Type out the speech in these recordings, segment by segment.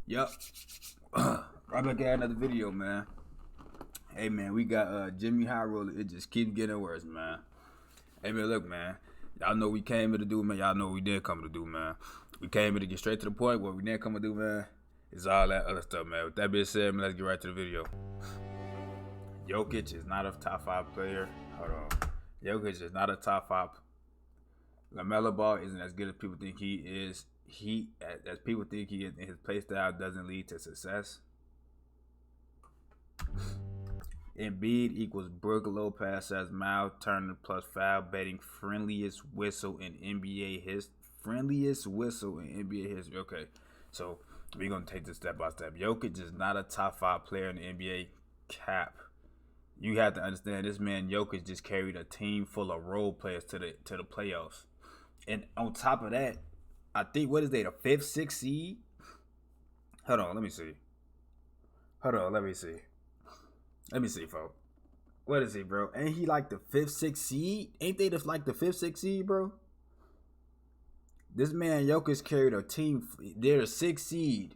Yup. Right back at another video, man. Hey, man, we got Jimmy High Roller. It just keeps getting worse, man. Hey, man, look, man. Y'all know what we came here to do, man. Y'all know what we did come to do, man. We came here to get straight to the point. What we didn't come to do, man, is all that other stuff, man. With that being said, man, let's get right to the video. Jokic is not a top 5 player. Hold on. Jokic is not a top 5. LaMelo Ball isn't as good as people think he is. As people think he is, and his play style doesn't lead to success. Embiid equals Brook Lopez as Miles Turner plus foul betting friendliest whistle in NBA history. Okay, so we're gonna take this step by step. Jokic is not a top 5 player in the NBA. Cap. You have to understand this man Jokic just carried a team full of role players to the playoffs, and on top of that, I think what is they the 5th, 6th seed? Hold on, let me see. Let me see, folks. What is he, bro? Ain't he like the 5th, 6th seed? Ain't they like the 5th, 6th seed, bro? This man Jokic carried a team. They're a 6th seed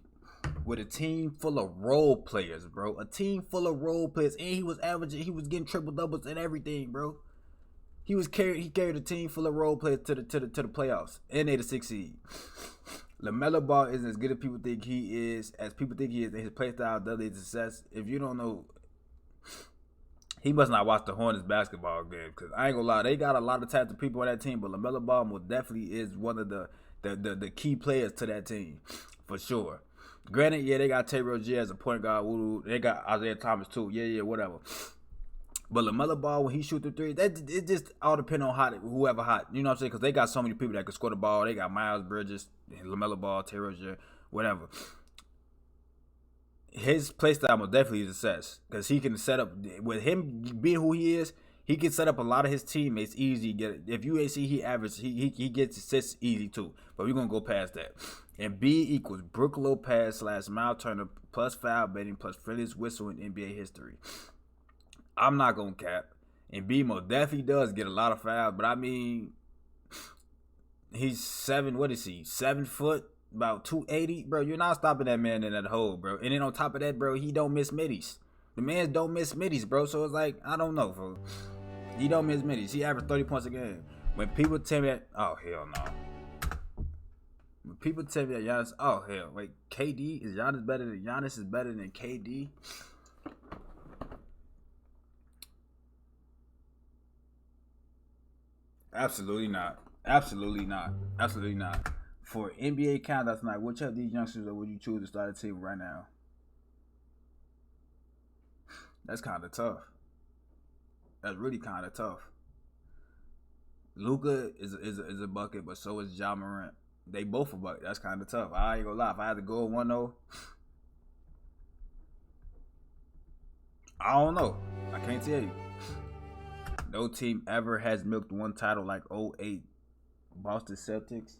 with a team full of role players, bro. A team full of role players, and he was getting triple doubles and everything, bro. He carried a team full of role players to the playoffs, and they the 6th seed. LaMelo Ball isn't as good as people think he is, and his play style does lead to success. If you don't know, he must not watch the Hornets basketball game, because I ain't gonna lie, they got a lot of talented people on that team, but LaMelo Ball most definitely is one of the key players to that team, for sure. Granted, yeah, they got Tay Rozier as a point guard. They got Isaiah Thomas too. Yeah, whatever. But LaMelo Ball, when he shoot the three, it just all depends on whoever hot. You know what I'm saying? Because they got so many people that can score the ball. They got Miles Bridges, LaMelo Ball, Tay Rozier, whatever. His play style will definitely success, because he can set up, with him being who he is, he can set up a lot of his teammates easy. If you ain't see he gets assists easy too. But we're gonna go past that. And B equals Brook Lopez / Miles Turner plus foul betting plus friendliest whistle in NBA history. I'm not gonna cap. And B most definitely does get a lot of fouls, but I mean, he's 7. What is he? 7 foot, about 280, bro. You're not stopping that man in that hole, bro. And then on top of that, bro, he don't miss middies. The man don't miss middies, bro. So it's like, I don't know, bro. He don't miss middies. He averaged 30 points a game. When people tell me that, oh hell no. When people tell me that Giannis, oh hell, wait, KD is Giannis better than KD? Absolutely not. For NBA count last night, which of these youngsters would you choose to start a team right now? That's kind of tough. That's really kind of tough. Luka is a bucket, but so is Ja Morant. They both a bucket. That's kind of tough. I ain't gonna lie. If I had to go 1-0, I don't know. I can't tell you. No team ever has milked one title like 08 Boston Celtics.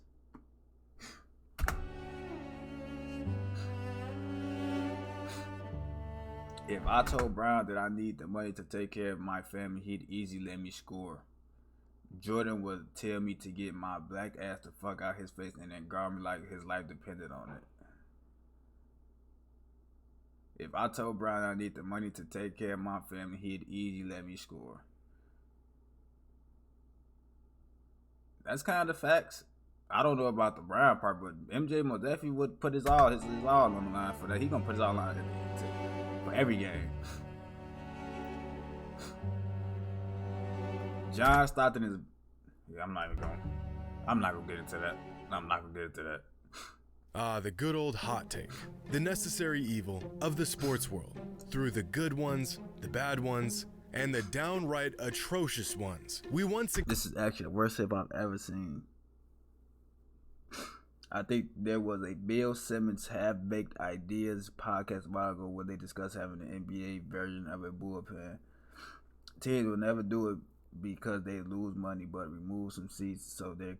If I told Brown that I need the money to take care of my family, he'd easily let me score. Jordan would tell me to get my black ass the fuck out his face and then guard me like his life depended on it. If I told Brown I need the money to take care of my family, he'd easily let me score. That's kind of facts. I don't know about the Brown part, but MJ most definitely would put his all on the line for that. He gonna put his all on it for every game. John Stockton is. Yeah, I'm not gonna get into that. The good old hot take. The necessary evil of the sports world. Through the good ones, the bad ones, and the downright atrocious ones. This is actually the worst hip I've ever seen. I think there was a Bill Simmons Half-Baked Ideas podcast a while ago where they discussed having an NBA version of a bullpen. Teams will never do it because they lose money, but remove some seats so there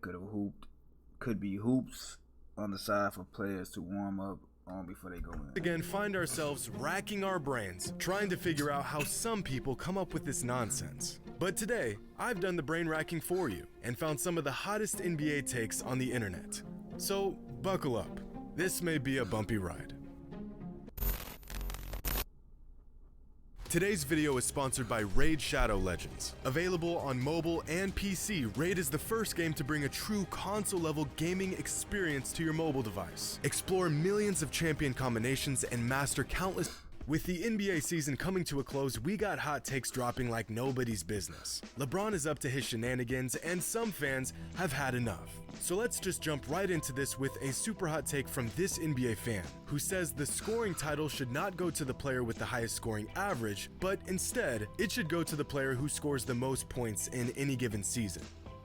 could be hoops on the side for players to warm up on before they go in. Again, find ourselves racking our brains trying to figure out how some people come up with this nonsense. But today, I've done the brain racking for you and found some of the hottest NBA takes on the internet. So buckle up. This may be a bumpy ride. Today's video is sponsored by Raid Shadow Legends. Available on mobile and PC, Raid is the first game to bring a true console-level gaming experience to your mobile device. Explore millions of champion combinations and master countless... With the NBA season coming to a close, we got hot takes dropping like nobody's business. LeBron is up to his shenanigans, and some fans have had enough. So let's just jump right into this with a super hot take from this NBA fan, who says the scoring title should not go to the player with the highest scoring average, but instead, it should go to the player who scores the most points in any given season.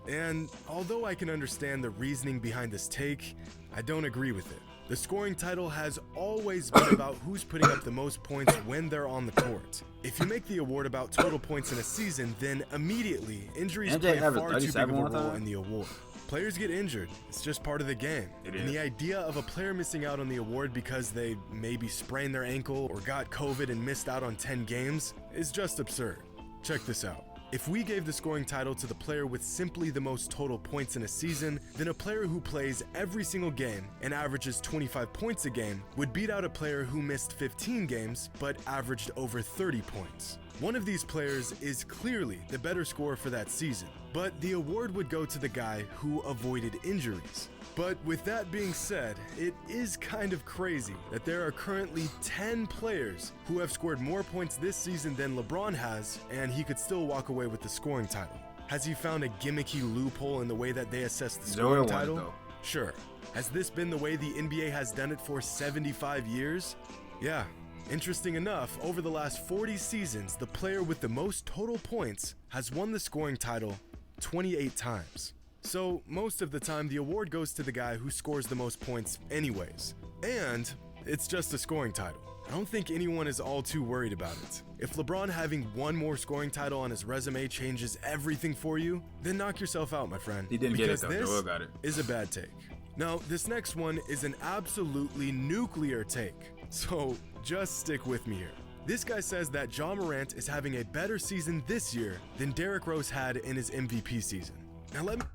And although I can understand the reasoning behind this take, I don't agree with it. The scoring title has always been about who's putting up the most points when they're on the court. If you make the award about total points in a season, then immediately injuries play far too big of a role in the award. Players get injured, it's just part of the game. And the idea of a player missing out on the award because they maybe sprained their ankle or got COVID and missed out on 10 games is just absurd. Check this out. If we gave the scoring title to the player with simply the most total points in a season, then a player who plays every single game and averages 25 points a game would beat out a player who missed 15 games but averaged over 30 points. One of these players is clearly the better scorer for that season, but the award would go to the guy who avoided injuries. But with that being said, it is kind of crazy that there are currently 10 players who have scored more points this season than LeBron has, and he could still walk away with the scoring title. Has he found a gimmicky loophole in the way that they assess the scoring title? Sure. Has this been the way the NBA has done it for 75 years? Yeah. Interesting enough, over the last 40 seasons, the player with the most total points has won the scoring title 28 times. So most of the time, the award goes to the guy who scores the most points anyways. And it's just a scoring title. I don't think anyone is all too worried about it. If LeBron having one more scoring title on his resume changes everything for you, then knock yourself out, my friend. He didn't get it though. Joel got it. Is a bad take. Now, this next one is an absolutely nuclear take. So just stick with me here. This guy says that Ja Morant is having a better season this year than Derrick Rose had in his MVP season. Now let me...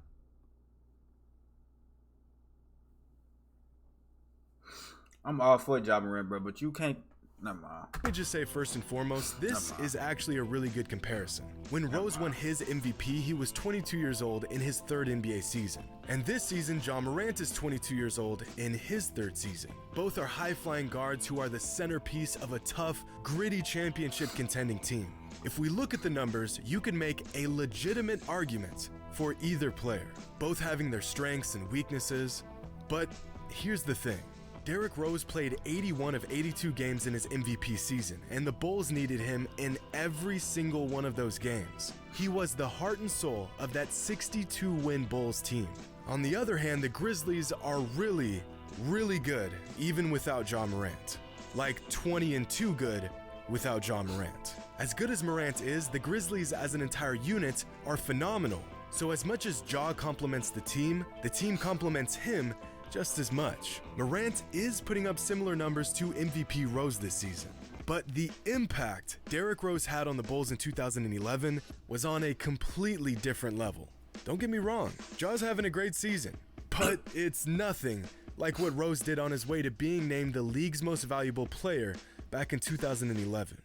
I'm all for Ja Morant, bro, but you can't... Never mind. Let me just say first and foremost, this is actually a really good comparison. When Rose won his MVP, he was 22 years old in his third NBA season. And this season, Ja Morant is 22 years old in his third season. Both are high-flying guards who are the centerpiece of a tough, gritty championship contending team. If we look at the numbers, you can make a legitimate argument for either player, both having their strengths and weaknesses. But here's the thing. Derrick Rose played 81 of 82 games in his MVP season, and the Bulls needed him in every single one of those games. He was the heart and soul of that 62-win Bulls team. On the other hand, the Grizzlies are really, really good, even without Ja Morant. Like 20-2 good without Ja Morant. As good as Morant is, the Grizzlies as an entire unit are phenomenal. So as much as Ja complements the team complements him just as much. Morant is putting up similar numbers to MVP Rose this season, but the impact Derrick Rose had on the Bulls in 2011 was on a completely different level. Don't get me wrong, Ja's having a great season, but it's nothing like what Rose did on his way to being named the league's most valuable player back in 2011.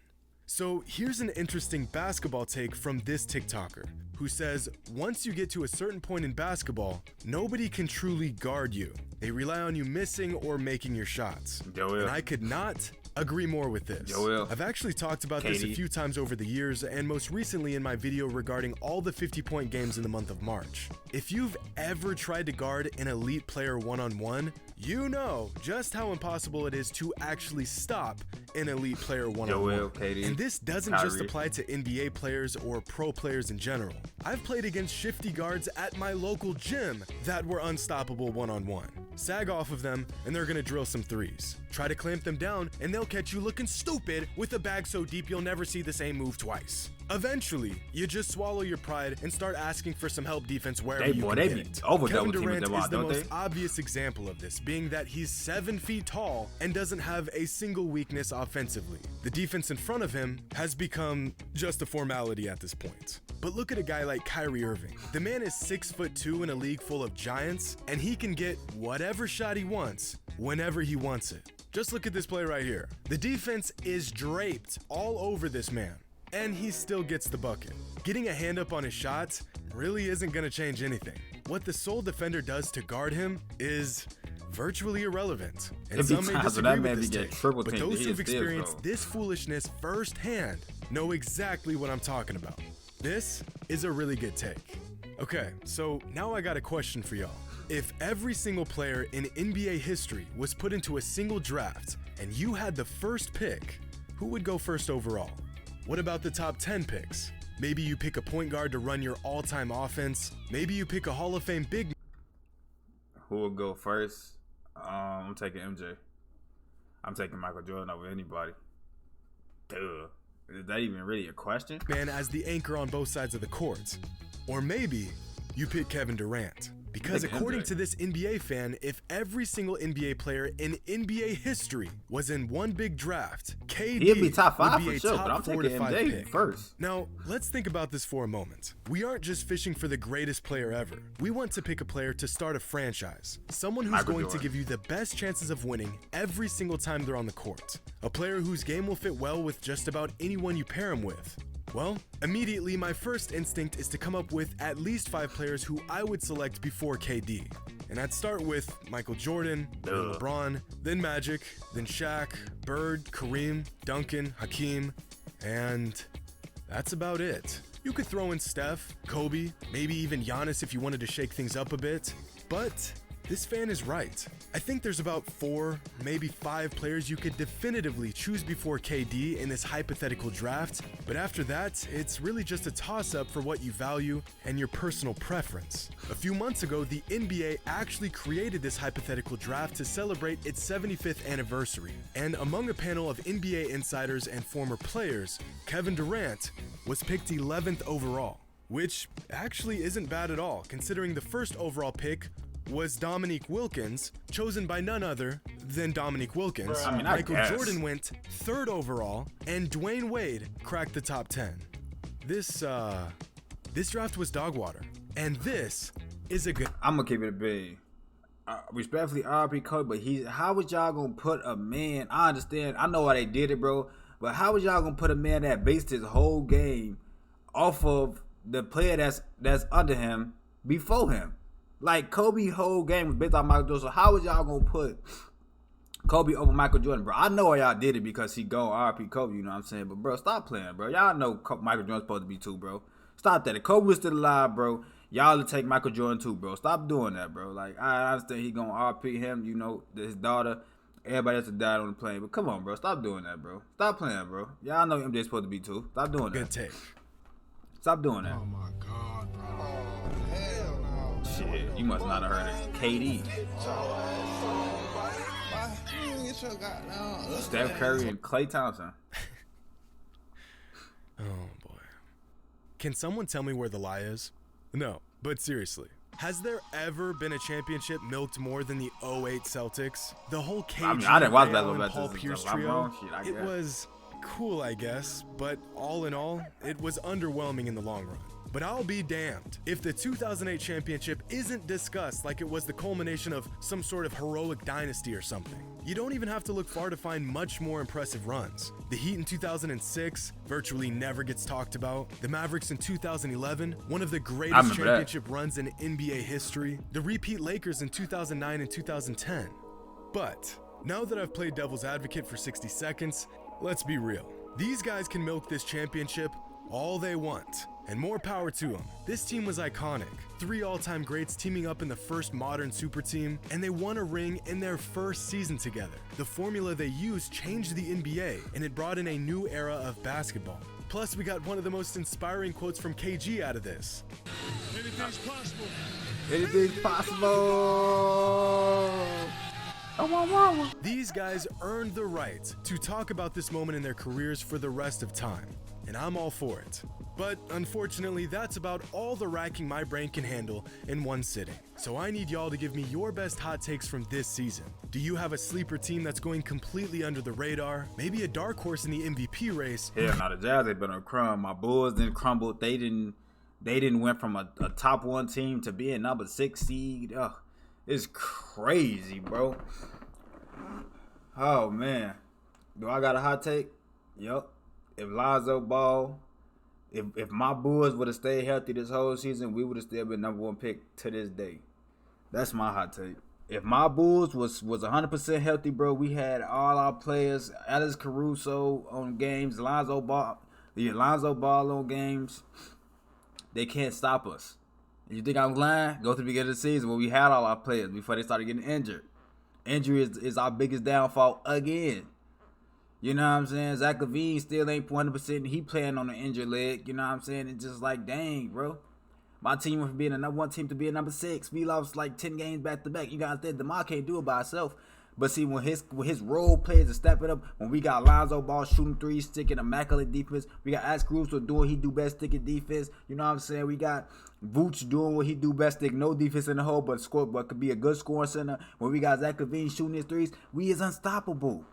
So here's an interesting basketball take from this TikToker, who says, once you get to a certain point in basketball, nobody can truly guard you. They rely on you missing or making your shots. And I could not agree more with this. I've actually talked about this a few times over the years, and most recently in my video regarding all the 50-point games in the month of March. If you've ever tried to guard an elite player one-on-one, you know just how impossible it is to actually stop an elite player one-on-one. And this doesn't just apply to NBA players or pro players in general. I've played against shifty guards at my local gym that were unstoppable one-on-one. Sag off of them and they're gonna drill some threes. Try to clamp them down and they'll catch you looking stupid with a bag so deep you'll never see the same move twice. Eventually, you just swallow your pride and start asking for some help defense wherever you can get it. Kevin Durant is the most obvious example of this, being that he's 7 feet tall and doesn't have a single weakness offensively. The defense in front of him has become just a formality at this point. But look at a guy like Kyrie Irving. The man is 6'2" in a league full of giants, and he can get whatever shot he wants, whenever he wants it. Just look at this play right here. The defense is draped all over this man. and he still gets the bucket. Getting a hand up on his shots really isn't going to change anything. What the sole defender does to guard him is virtually irrelevant. And some may disagree with this take, but those who've experienced this foolishness firsthand know exactly what I'm talking about. This is a really good take. Okay, so now I got a question for y'all. If every single player in NBA history was put into a single draft and you had the first pick, who would go first overall? What about the top 10 picks? Maybe you pick a point guard to run your all-time offense. Maybe you pick a Hall of Fame big. Who would go first? I'm taking MJ. I'm taking Michael Jordan over anybody. Duh. Is that even really a question? Man as the anchor on both sides of the court. Or maybe you pick Kevin Durant. Because according to this NBA fan, if every single NBA player in NBA history was in one big draft, KD he'd be top 5 would be for a sure, top but I'm 4 to taking 5 MJ pick. first. Now, let's think about this for a moment. We aren't just fishing for the greatest player ever. We want to pick a player to start a franchise. Someone who's going to give you the best chances of winning every single time they're on the court. A player whose game will fit well with just about anyone you pair him with. Well, immediately my first instinct is to come up with at least 5 players who I would select before KD. And I'd start with Michael Jordan, then LeBron, then Magic, then Shaq, Bird, Kareem, Duncan, Hakeem, and that's about it. You could throw in Steph, Kobe, maybe even Giannis if you wanted to shake things up a bit, but this fan is right. I think there's about 4, maybe 5 players you could definitively choose before KD in this hypothetical draft, but after that, it's really just a toss-up for what you value and your personal preference. A few months ago, the NBA actually created this hypothetical draft to celebrate its 75th anniversary, and among a panel of NBA insiders and former players, Kevin Durant was picked 11th overall, which actually isn't bad at all, considering the first overall pick was Dominique Wilkins, chosen by none other than Dominique Wilkins. Michael Jordan went 3rd overall, and Dwayne Wade cracked the top 10. This draft was dog water, and this is a good. I'm gonna keep it a big. Respectfully, RP Kobe, but how was y'all gonna put a man? I understand, I know why they did it, bro, but how was y'all gonna put a man that based his whole game off of the player that's under him before him? Like, Kobe's whole game was based on Michael Jordan. So how was y'all gonna put Kobe over Michael Jordan, bro? I know y'all did it because he go RP Kobe, you know what I'm saying? But, bro, stop playing, bro. Y'all know Michael Jordan's supposed to be 2, bro. Stop that. If Kobe was still alive, bro, y'all would take Michael Jordan 2, bro. Stop doing that, bro. Like, I understand he gonna RP him, you know, his daughter. Everybody else that died on the plane. But come on, bro. Stop doing that, bro. Stop playing, bro. Y'all know MJ's supposed to be 2. Stop doing that. Good take. Stop doing that. Oh, my God, bro. Oh, hell no. Shit, you must not have heard it. KD. Steph Curry and Klay Thompson. Oh boy. Can someone tell me where the lie is? No, but seriously. Has there ever been a championship milked more than the 08 Celtics? The whole KG, I didn't watch that and Paul Pierce trio, it was cool, I guess, but all in all, it was underwhelming in the long run. But I'll be damned if the 2008 championship isn't discussed like it was the culmination of some sort of heroic dynasty or something. You don't even have to look far to find much more impressive runs. The Heat in 2006 virtually never gets talked about. The Mavericks in 2011, one of the greatest championship runs in NBA history. The repeat Lakers in 2009 and 2010. But now that I've played devil's advocate for 60 seconds, let's be real. These guys can milk this championship all they want, and more power to them. This team was iconic. 3 all-time greats teaming up in the first modern super team, and they won a ring in their first season together. The formula they used changed the NBA, and it brought in a new era of basketball. Plus, we got one of the most inspiring quotes from KG out of this. Anything's possible. Anything's possible. These guys earned the right to talk about this moment in their careers for the rest of time, and I'm all for it. But unfortunately, that's about all the racking my brain can handle in one sitting. So I need y'all to give me your best hot takes from this season. Do you have a sleeper team that's going completely under the radar? Maybe a dark horse in the MVP race? Hell, now the Jazz, they've been a crumb. My Bulls didn't crumble. They didn't went from a top 1 team to being number 6 seed. Ugh, it's crazy, bro. Oh, man. Do I got a hot take? Yup. if Lonzo Ball, if my Bulls would have stayed healthy this whole season, we would have still been number 1 pick to this day. That's my hot take. If my Bulls was 100% healthy, bro, we had all our players, Alex Caruso on games, Lonzo Ball on games. They can't stop us. You think I'm lying? Go to the beginning of the season when we had all our players before they started getting injured. Injury is our biggest downfall again. You know what I'm saying? Zach LaVine still ain't 100%. He playing on the injured leg. You know what I'm saying? It's just like, dang, bro. My team went from being a number 1 team to being number 6. We lost like 10 games back to back. You guys said DeMar can't do it by himself. But see, when his role players are stepping up, when we got Lonzo Ball shooting threes, sticking immaculate defense, we got Alex Caruso doing what he do best, sticking defense. You know what I'm saying? We got Vooch doing what he do best, stick no defense in the hole, but could be a good scoring center. When we got Zach LaVine shooting his threes, we is unstoppable.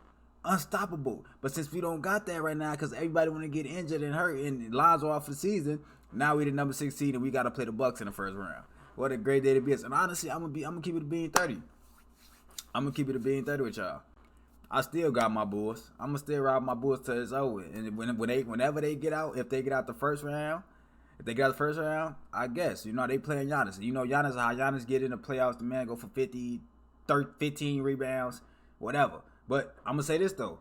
But since we don't got that right now, because everybody want to get injured and hurt, and Lonzo off for the season, now we the number 6 seed and we got to play the Bucks in the first round. What a great day to be. And honestly, I'm gonna keep it a bean 30. I'm gonna keep it a bean 30 with y'all. I still got my Bulls. I'm gonna still ride my Bulls till it's over. And whenever they get out, if they get out the first round, I guess they playing Giannis. Giannis, how Giannis get in the playoffs, the man go for 50, 30, 15 rebounds, whatever. But I'm gonna say this though.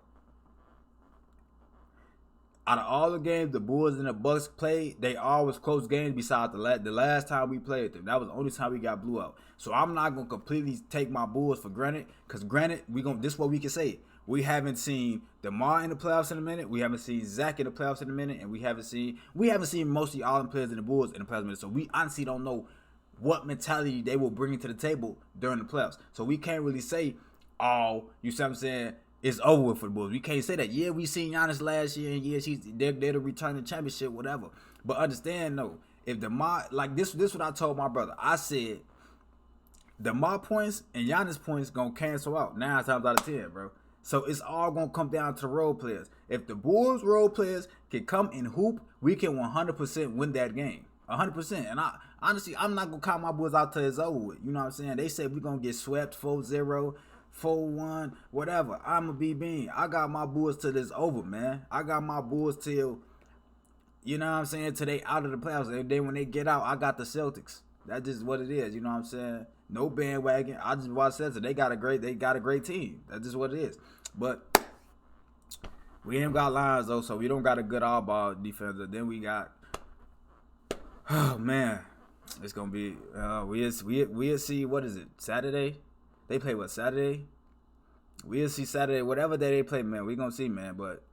Out of all the games the Bulls and the Bucks played, they always close games besides the last time we played them. That was the only time we got blew out. So I'm not going to completely take my Bulls for granted, because granted, this is what we can say. We haven't seen DeMar in the playoffs in a minute. We haven't seen Zach in the playoffs in a minute. And we haven't seen mostly all the players in the Bulls in the playoffs in a minute. So we honestly don't know what mentality they will bring to the table during the playoffs. So we can't really say, you see what I'm saying? It's over with for the Bulls. We can't say that. Yeah, we seen Giannis last year, and yeah, they're to return the championship, whatever. But understand, though, if DeMar, like this what I told my brother. I said, DeMar points and Giannis points gonna cancel out 9 times out of 10, bro. So it's all gonna come down to role players. If the Bulls role players can come and hoop, we can 100% win that game. 100%. And I'm not gonna count my Bulls out till it's over with. You know what I'm saying? They said we're gonna get swept 4-0. 4-1, whatever. I'm a B-Bean. I got my Bulls till it's over, man. I got my Bulls till, you know what I'm saying, till they out of the playoffs. And then when they get out, I got the Celtics. That's just what it is, you know what I'm saying? No bandwagon. I just watch Celtics. They got a great team. That's just what it is. But we ain't got lines though, so we don't got a good all-ball defender. Then we got, oh man, it's gonna be we'll see. What is it? Saturday? They play what, Saturday? We'll see Saturday. Whatever day they play, man, we gonna see, man. But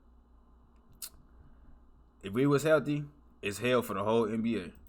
if we was healthy, it's hell for the whole NBA.